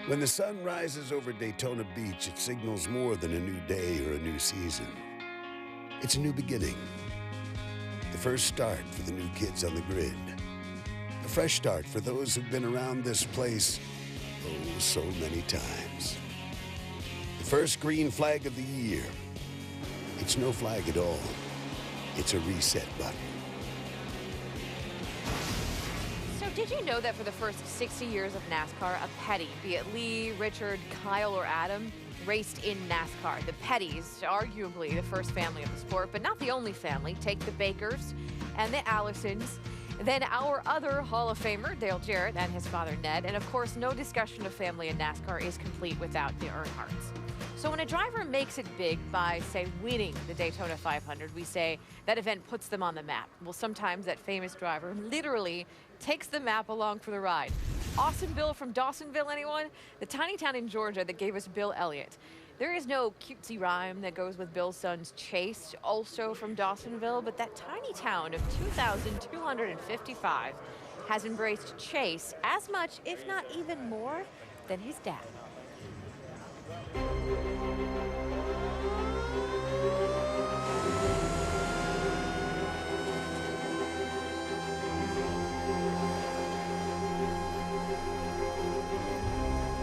When the sun rises over Daytona Beach, it signals more than a new day or a new season. It's a new beginning. The first start for the new kids on the grid. A fresh start for those who've been around this place, oh, so many times. The first green flag of the year. It's no flag at all. It's a reset button. So did you know that for the first 60 years of NASCAR, a Petty, be it Lee, Richard, Kyle, or Adam, raced in NASCAR? The Pettys, arguably the first family of the sport, but not the only family. Take the Bakers and the Allisons. Then our other Hall of Famer, Dale Jarrett, and his father, Ned. And of course, no discussion of family in NASCAR is complete without the Earnhardts. So when a driver makes it big by, say, winning the Daytona 500, we say that event puts them on the map. Well, sometimes that famous driver literally takes the map along for the ride. Awesome Bill from Dawsonville, anyone? The tiny town in Georgia that gave us Bill Elliott. There is no cutesy rhyme that goes with Bill's sons Chase, also from Dawsonville, but that tiny town of 2,255 has embraced Chase as much, if not even more, than his dad.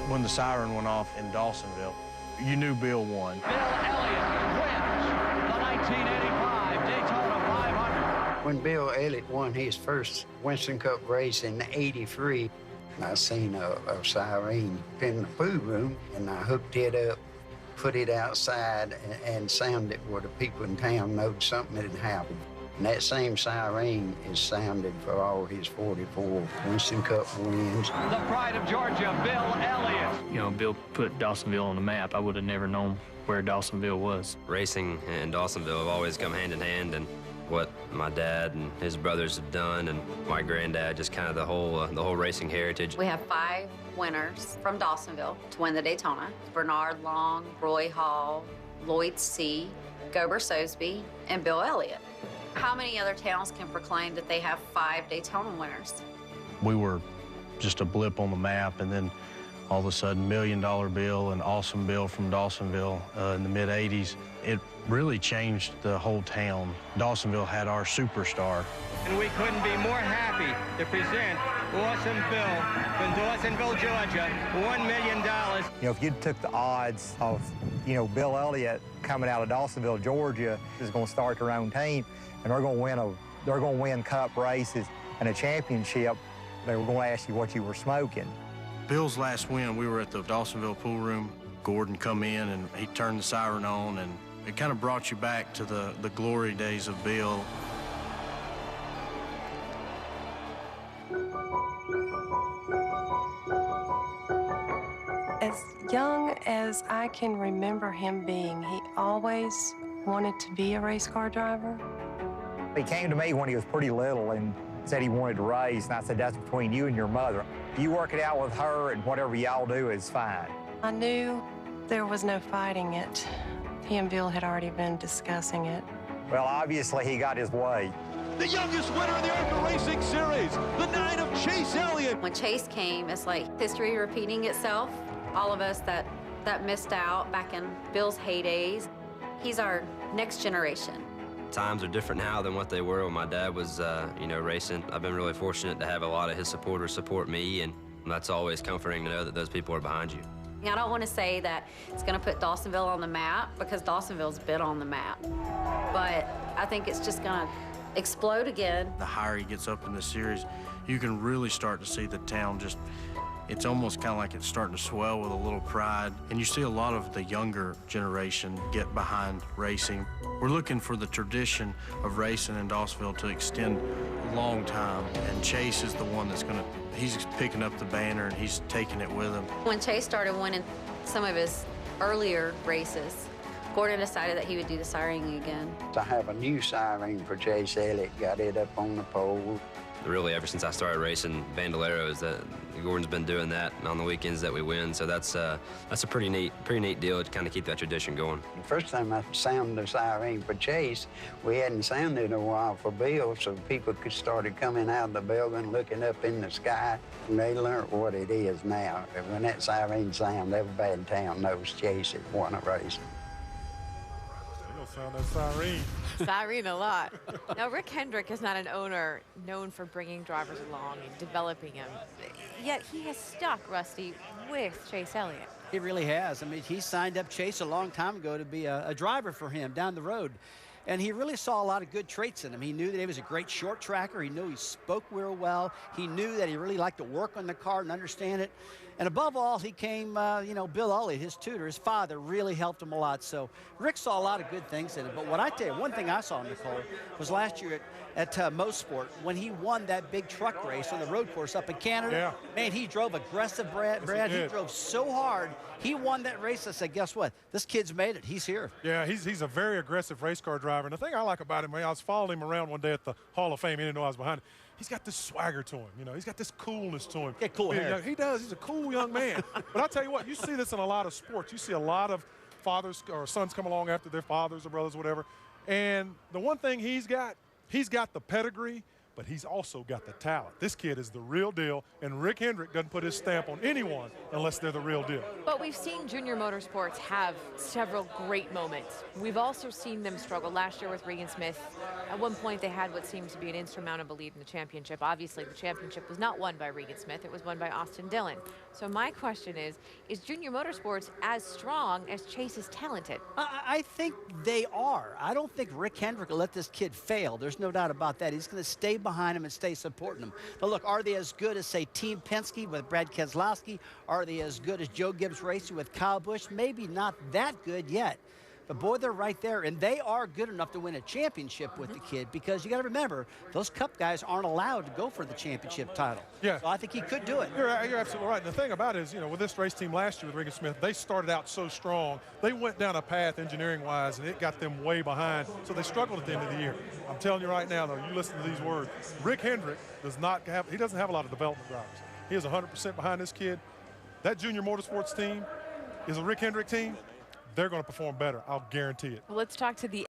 When the siren went off in Dawsonville, you knew Bill won. Bill Elliott wins the 1985 Daytona 500. When Bill Elliott won his first Winston Cup race in '83, I seen a siren in the pool room, and I hooked it up, put it outside, and sounded where the people in town knowed something had happened. And that same siren is sounded for all his 44 Winston Cup wins. The pride of Georgia, Bill Elliott. You know, Bill put Dawsonville on the map. I would have never known where Dawsonville was. Racing and Dawsonville have always come hand in hand, and what my dad and his brothers have done, and my granddad, just kind of the whole racing heritage. We have 5 winners from Dawsonville to win the Daytona. Bernard Long, Roy Hall, Lloyd C., Gober Sosby, and Bill Elliott. How many other towns can proclaim that they have 5 Daytona winners? We were just a blip on the map, and then all of a sudden, $1 Million Bill and Awesome Bill from Dawsonville in the mid-'80s. It really changed the whole town. Dawsonville had our superstar. And we couldn't be more happy to present Awesome Bill from Dawsonville, Georgia, $1 million. You know, if you took the odds of, Bill Elliott coming out of Dawsonville, Georgia, is going to start their own team, and they're going to win cup races and a championship, they were going to ask you what you were smoking. Bill's last win, we were at the Dawsonville pool room. Gordon come in, and he turned the siren on, and it kind of brought you back to the glory days of Bill. As young as I can remember him being, he always wanted to be a race car driver. He came to me when he was pretty little and said he wanted to race, and I said, that's between you and your mother. You work it out with her, and whatever y'all do is fine. I knew there was no fighting it. He and Bill had already been discussing it. Well, obviously, he got his way. The youngest winner in the ARCA Racing Series, the 9 of Chase Elliott. When Chase came, it's like history repeating itself. All of us that missed out back in Bill's heydays, he's our next generation. Times are different now than what they were when my dad was, racing. I've been really fortunate to have a lot of his supporters support me, and that's always comforting to know that those people are behind you. I don't want to say that it's going to put Dawsonville on the map, because Dawsonville's been on the map. But I think it's just going to explode again. The higher he gets up in the series, you can really start to see the town just, it's almost kind of like it's starting to swell with a little pride. And you see a lot of the younger generation get behind racing. We're looking for the tradition of racing in Dawsonville to extend a long time. And Chase is the one that's going to, he's picking up the banner and he's taking it with him. When Chase started winning some of his earlier races, Gordon decided that he would do the siren again. I have a new siren for Chase Elliott, got it up on the pole. really ever since I started racing Bandoleros, that Gordon's been doing that on the weekends that we win. So that's a pretty neat deal to kind of keep that tradition going. The first time I sounded the siren for Chase, we hadn't sounded in a while for Bill, so people started coming out of the building, looking up in the sky, and they learned what it is now. When that siren sounds, everybody in town knows Chase has won a race. Sound that siren. Siren a lot. Now, Rick Hendrick is not an owner known for bringing drivers along and developing them. Yet he has stuck, Rusty, with Chase Elliott. He really has. I mean, he signed up Chase a long time ago to be a driver for him down the road. And he really saw a lot of good traits in him. He knew that he was a great short tracker. He knew he spoke real well. He knew that he really liked to work on the car and understand it. And above all, he came, Bill Elliott, his tutor, his father, really helped him a lot. So Rick saw a lot of good things in it. But what I tell you, one thing I saw, Nicole, was last year at Mosport, when he won that big truck race on the road course up in Canada. Yeah. Man, he drove aggressive, Brad. He drove so hard. He won that race. I said, guess what? This kid's made it. He's here. Yeah, he's a very aggressive race car driver. And the thing I like about him, I was following him around one day at the Hall of Fame. He didn't know I was behind him. He's got this swagger to him, He's got this coolness to him. Yeah, cool hair. He does. He's a cool young man. But I'll tell you what, you see this in a lot of sports. You see a lot of fathers or sons come along after their fathers or brothers or whatever. And the one thing he's got the pedigree, but he's also got the talent. This kid is the real deal, and Rick Hendrick doesn't put his stamp on anyone unless they're the real deal. But we've seen Junior Motorsports have several great moments. We've also seen them struggle. Last year with Regan Smith, at one point they had what seemed to be an insurmountable lead in the championship. Obviously, the championship was not won by Regan Smith. It was won by Austin Dillon. So my question is Junior Motorsports as strong as Chase is talented? I think they are. I don't think Rick Hendrick will let this kid fail. There's no doubt about that. He's going to stay behind him and stay supporting him. But look, are they as good as, say, Team Penske with Brad Keselowski? Are they as good as Joe Gibbs Racing with Kyle Busch? Maybe not that good yet. But, boy, they're right there, and they are good enough to win a championship with the kid, because you got to remember, those Cup guys aren't allowed to go for the championship title. Yeah. So I think he could do it. You're absolutely right. And the thing about it is, with this race team last year with Regan Smith, they started out so strong. They went down a path engineering-wise, and it got them way behind. So they struggled at the end of the year. I'm telling you right now, though, you listen to these words. Rick Hendrick doesn't have a lot of development drivers. He is 100% behind this kid. That Junior Motorsports team is a Rick Hendrick team. They're going to perform better. I'll guarantee it. Well, let's talk to the